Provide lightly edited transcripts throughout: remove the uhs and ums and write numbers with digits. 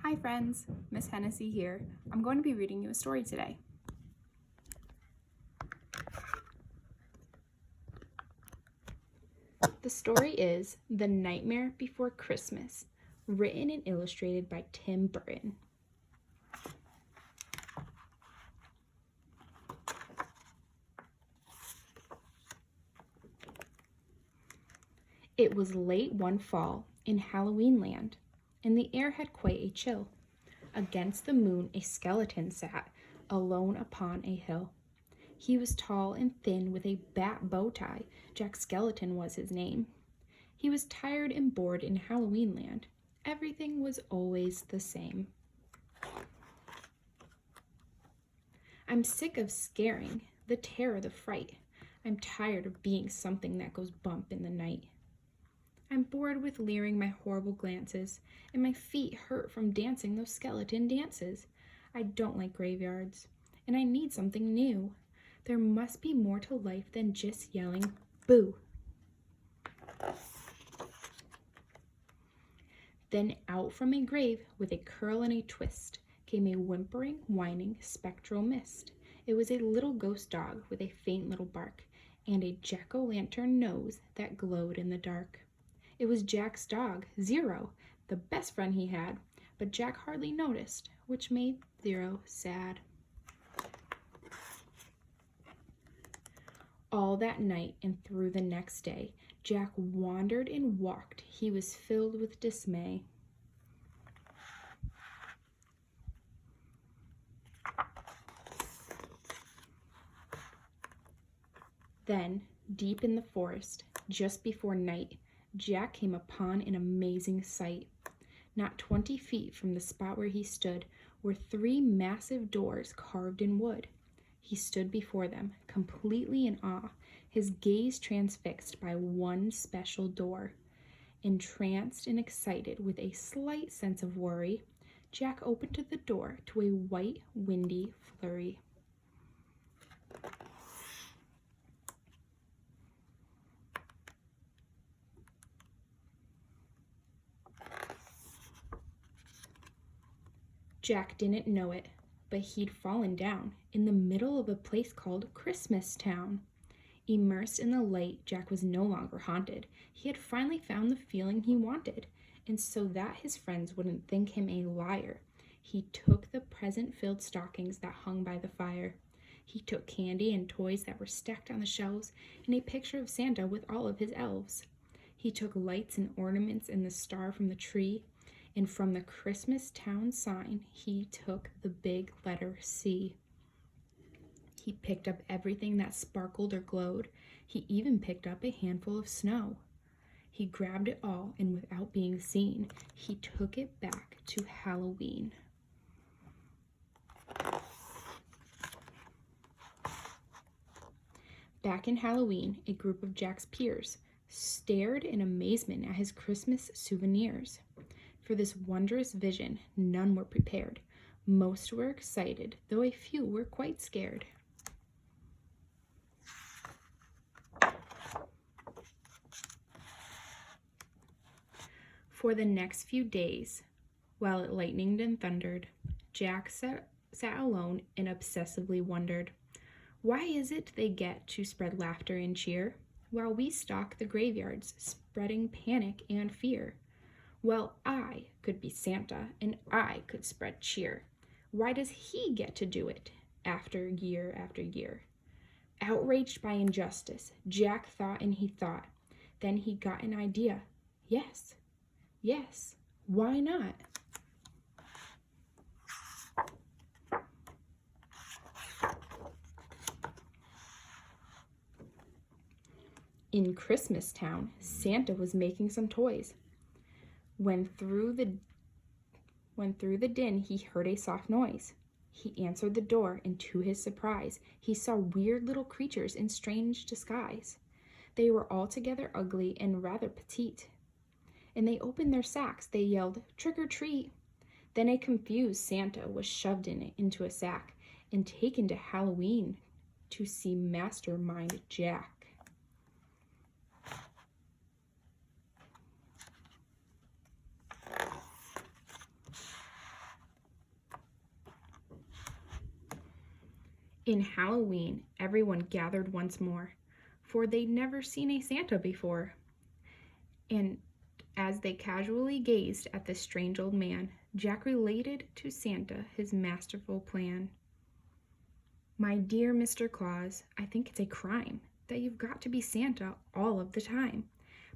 Hi friends, Miss Hennessy here. I'm going to be reading you a story today. The story is The Nightmare Before Christmas, written and illustrated by Tim Burton. It was late one fall in Halloween land, and the air had quite a chill. Against the moon a skeleton sat, alone upon a hill. He was tall and thin with a bat bow tie. Jack Skellington was his name. He was tired and bored in Halloween land. Everything was always the same. I'm sick of scaring, the terror, the fright. I'm tired of being something that goes bump in the night. I'm bored with leering my horrible glances, and my feet hurt from dancing those skeleton dances. I don't like graveyards, and I need something new. There must be more to life than just yelling, boo. Then out from a grave, with a curl and a twist, came a whimpering, whining, spectral mist. It was a little ghost dog with a faint little bark, and a jack-o'-lantern nose that glowed in the dark. It was Jack's dog, Zero, the best friend he had, but Jack hardly noticed, which made Zero sad. All that night and through the next day, Jack wandered and walked. He was filled with dismay. Then, deep in the forest, just before night, Jack came upon an amazing sight. Not 20 feet from the spot where he stood were 3 massive doors carved in wood. He stood before them, completely in awe, his gaze transfixed by one special door. Entranced and excited with a slight sense of worry, Jack opened the door to a white, windy flurry. Jack didn't know it, but he'd fallen down in the middle of a place called Christmas Town. Immersed in the light, Jack was no longer haunted. He had finally found the feeling he wanted, and so that his friends wouldn't think him a liar, he took the present-filled stockings that hung by the fire. He took candy and toys that were stacked on the shelves, and a picture of Santa with all of his elves. He took lights and ornaments and the star from the tree, and from the Christmas Town sign, he took the big letter C. He picked up everything that sparkled or glowed. He even picked up a handful of snow. He grabbed it all, and without being seen, he took it back to Halloween. Back in Halloween, a group of Jack's peers stared in amazement at his Christmas souvenirs. For this wondrous vision, none were prepared. Most were excited, though a few were quite scared. For the next few days, while it lightened and thundered, Jack sat alone and obsessively wondered, why is it they get to spread laughter and cheer, while we stalk the graveyards, spreading panic and fear? Well, I could be Santa, and I could spread cheer. Why does he get to do it after year? Outraged by injustice, Jack thought and he thought. Then he got an idea. Yes, why not? In Christmas Town, Santa was making some toys. When through the din he heard a soft noise. He answered the door, and to his surprise, he saw weird little creatures in strange disguise. They were altogether ugly and rather petite. And they opened their sacks. They yelled, "Trick or treat!" Then a confused Santa was shoved into a sack and taken to Halloween to see Mastermind Jack. In Halloween, everyone gathered once more, for they'd never seen a Santa before. And as they casually gazed at the strange old man, Jack related to Santa his masterful plan. "My dear Mr. Claus, I think it's a crime that you've got to be Santa all of the time.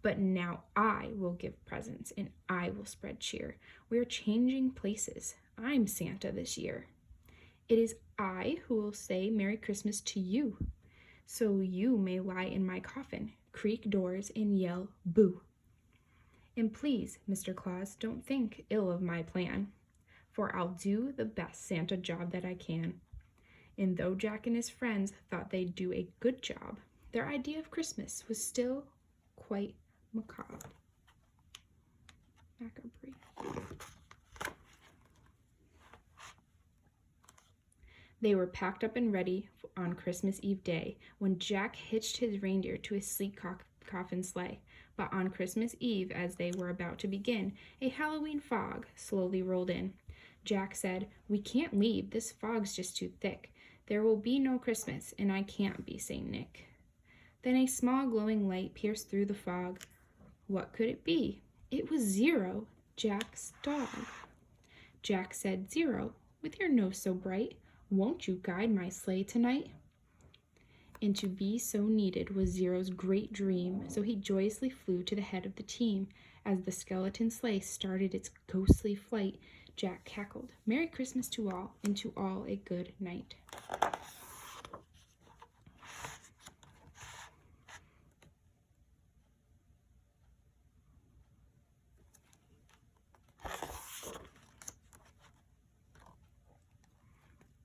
But now I will give presents and I will spread cheer. We are changing places. I'm Santa this year. It is I who will say Merry Christmas to you, so you may lie in my coffin, creak doors, and yell boo. And please, Mr. Claus, don't think ill of my plan, for I'll do the best Santa job that I can." And though Jack and his friends thought they'd do a good job, their idea of Christmas was still quite macabre. They were packed up and ready on Christmas Eve day when Jack hitched his reindeer to a sleek coffin sleigh. But on Christmas Eve, as they were about to begin, a Halloween fog slowly rolled in. Jack said, "We can't leave. This fog's just too thick. There will be no Christmas, and I can't be Saint Nick." Then a small glowing light pierced through the fog. What could it be? It was Zero, Jack's dog. Jack said, "Zero, with your nose so bright, won't you guide my sleigh tonight?" And to be so needed was Zero's great dream, so he joyously flew to the head of the team. As the skeleton sleigh started its ghostly flight, Jack cackled, "Merry Christmas to all, and to all a good night."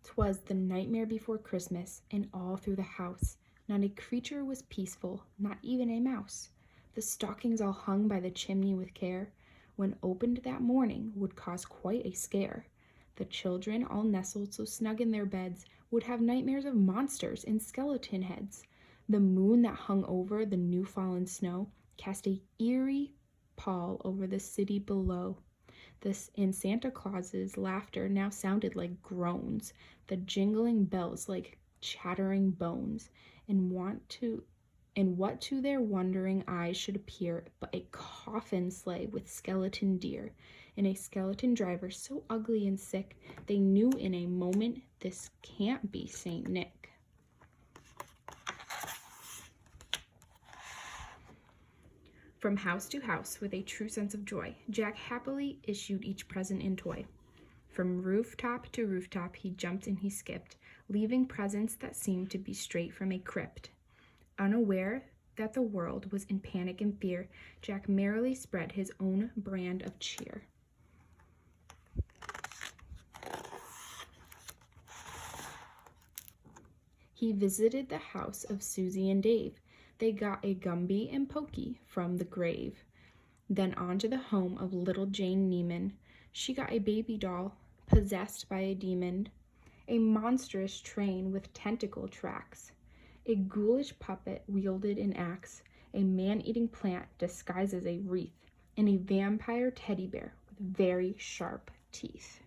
"'Twas the nightmare before Christmas, and all through the house not a creature was peaceful, not even a mouse. The stockings all hung by the chimney with care, when opened that morning would cause quite a scare. The children, all nestled so snug in their beds, would have nightmares of monsters and skeleton heads. The moon that hung over the new-fallen snow cast a eerie pall over the city below. And Santa Claus's laughter now sounded like groans, the jingling bells like chattering bones, and what to their wondering eyes should appear but a coffin sleigh with skeleton deer, and a skeleton driver so ugly and sick they knew in a moment this can't be Saint Nick. From house to house, with a true sense of joy, Jack happily issued each present and toy. From rooftop to rooftop he jumped and he skipped, leaving presents that seemed to be straight from a crypt. Unaware that the world was in panic and fear, Jack merrily spread his own brand of cheer. He visited the house of Susie and Dave. They got a Gumby and Pokey from the grave. Then on to the home of little Jane Neiman. She got a baby doll possessed by a demon, a monstrous train with tentacle tracks, a ghoulish puppet wielded an axe, a man-eating plant disguised as a wreath, and a vampire teddy bear with very sharp teeth.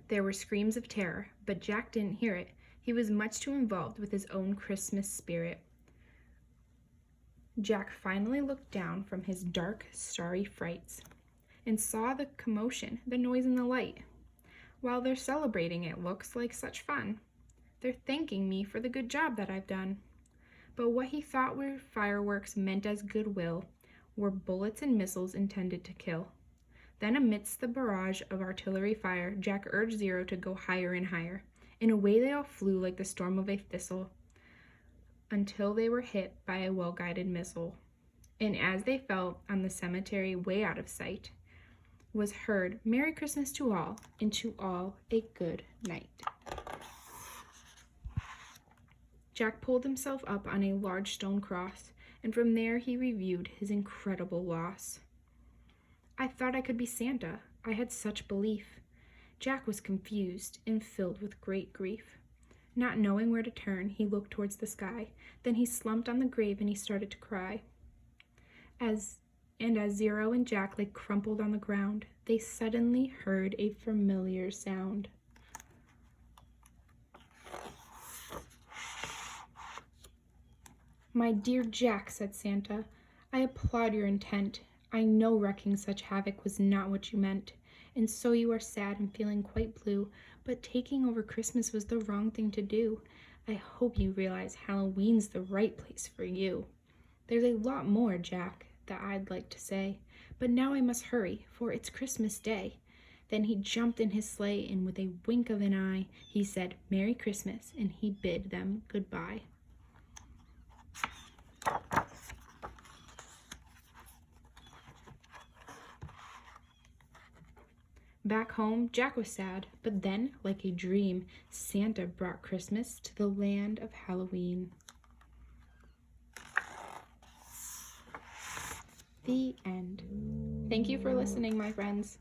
There were screams of terror, but Jack didn't hear it. He was much too involved with his own Christmas spirit. Jack finally looked down from his dark, starry frights and saw the commotion, the noise, and the light. While they're celebrating, it looks like such fun. They're thanking me for the good job that I've done. But what he thought were fireworks meant as goodwill were bullets and missiles intended to kill. Then amidst the barrage of artillery fire, Jack urged Zero to go higher and higher. And away they all flew like the storm of a thistle until they were hit by a well-guided missile. And as they fell on the cemetery way out of sight, was heard, "Merry Christmas to all, and to all a good night." Jack pulled himself up on a large stone cross, and from there he reviewed his incredible loss. I thought I could be Santa. I had such belief. Jack was confused and filled with great grief. Not knowing where to turn, he looked towards the sky. Then he slumped on the grave and he started to cry. As Zero and Jack lay crumpled on the ground, they suddenly heard a familiar sound. "My dear Jack," said Santa, "I applaud your intent. I know wreaking such havoc was not what you meant, and so you are sad and feeling quite blue, but taking over Christmas was the wrong thing to do. I hope you realize Halloween's the right place for you. There's a lot more, Jack, that I'd like to say, but now I must hurry, for it's Christmas Day." Then he jumped in his sleigh, and with a wink of an eye, he said, "Merry Christmas," and he bid them goodbye. Back home, Jack was sad, but then, like a dream, Santa brought Christmas to the land of Halloween. The end. Thank you for listening, my friends.